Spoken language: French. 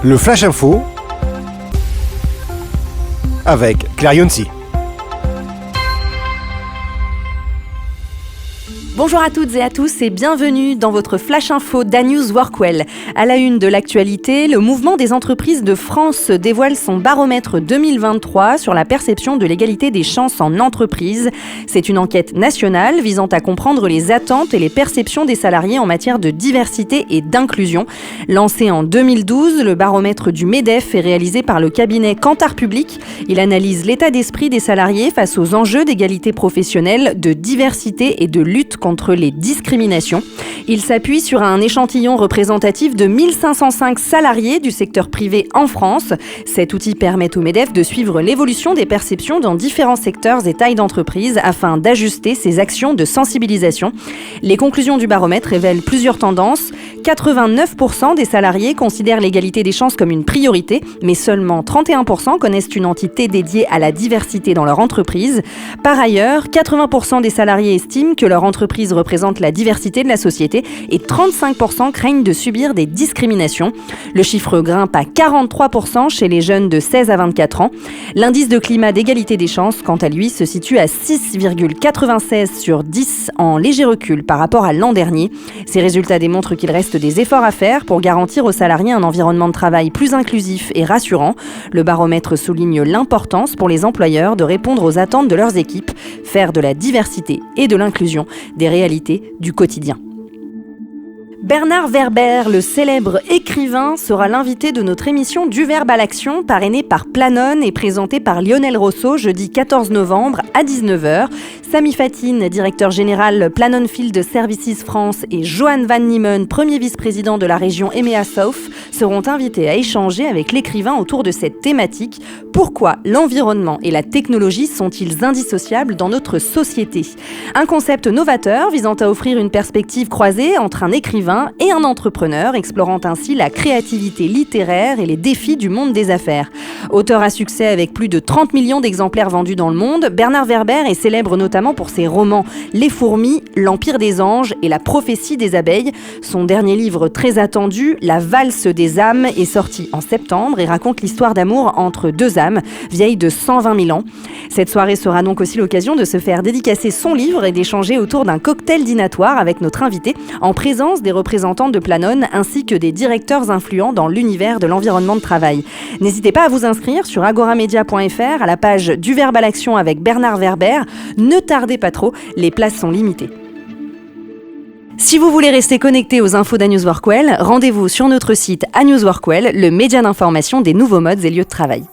Le Flash Info avec Claire Yonsi. Bonjour à toutes et à tous et bienvenue dans votre Flash Info d'Anews Workwell. À la une de l'actualité, le mouvement des entreprises de France dévoile son baromètre 2023 sur la perception de l'égalité des chances en entreprise. C'est une enquête nationale visant à comprendre les attentes et les perceptions des salariés en matière de diversité et d'inclusion. Lancé en 2012, le baromètre du MEDEF est réalisé par le cabinet Kantar Public. Il analyse l'état d'esprit des salariés face aux enjeux d'égalité professionnelle, de diversité et de lutte contre les discriminations. Il s'appuie sur un échantillon représentatif de 1505 salariés du secteur privé en France. Cet outil permet au MEDEF de suivre l'évolution des perceptions dans différents secteurs et tailles d'entreprise afin d'ajuster ses actions de sensibilisation. Les conclusions du baromètre révèlent plusieurs tendances. 89% des salariés considèrent l'égalité des chances comme une priorité, mais seulement 31% connaissent une entité dédiée à la diversité dans leur entreprise. Par ailleurs, 80% des salariés estiment que leur entreprise représente la diversité de la société et 35% craignent de subir des discriminations. Le chiffre grimpe à 43% chez les jeunes de 16 à 24 ans. L'indice de climat d'égalité des chances, quant à lui, se situe à 6,96 sur 10 en léger recul par rapport à l'an dernier. Ces résultats démontrent qu'il reste des efforts à faire pour garantir aux salariés un environnement de travail plus inclusif et rassurant. Le baromètre souligne l'importance pour les employeurs de répondre aux attentes de leurs équipes, faire de la diversité et de l'inclusion des réalités du quotidien. Bernard Werber, le célèbre écrivain, sera l'invité de notre émission Du Verbe à l'Action, parrainée par Planon et présentée par Lionel Rousseau, jeudi 14 novembre à 19h. Sami Fatine, directeur général Planon Field Services France, et Johan Van Niemen, premier vice-président de la région EMEA South, seront invités à échanger avec l'écrivain autour de cette thématique. Pourquoi l'environnement et la technologie sont-ils indissociables dans notre société ? Un concept novateur visant à offrir une perspective croisée entre un écrivain et un entrepreneur, explorant ainsi la créativité littéraire et les défis du monde des affaires. Auteur à succès avec plus de 30 millions d'exemplaires vendus dans le monde, Bernard Werber est célèbre notamment pour ses romans Les Fourmis, L'Empire des Anges et La Prophétie des Abeilles. Son dernier livre très attendu, La Valse des âmes, est sorti en septembre et raconte l'histoire d'amour entre deux âmes, vieilles de 120 000 ans. Cette soirée sera donc aussi l'occasion de se faire dédicacer son livre et d'échanger autour d'un cocktail dînatoire avec notre invité, en présence des représentants de Planon ainsi que des directeurs influents dans l'univers de l'environnement de travail. N'hésitez pas à vous inscrire sur agoramedia.fr à la page Du Verbe à l'Action avec Bernard Werber. Ne tardez pas trop, les places sont limitées. Si vous voulez rester connecté aux infos d'Anews Workwell, rendez-vous sur notre site Anews Workwell, le média d'information des nouveaux modes et lieux de travail.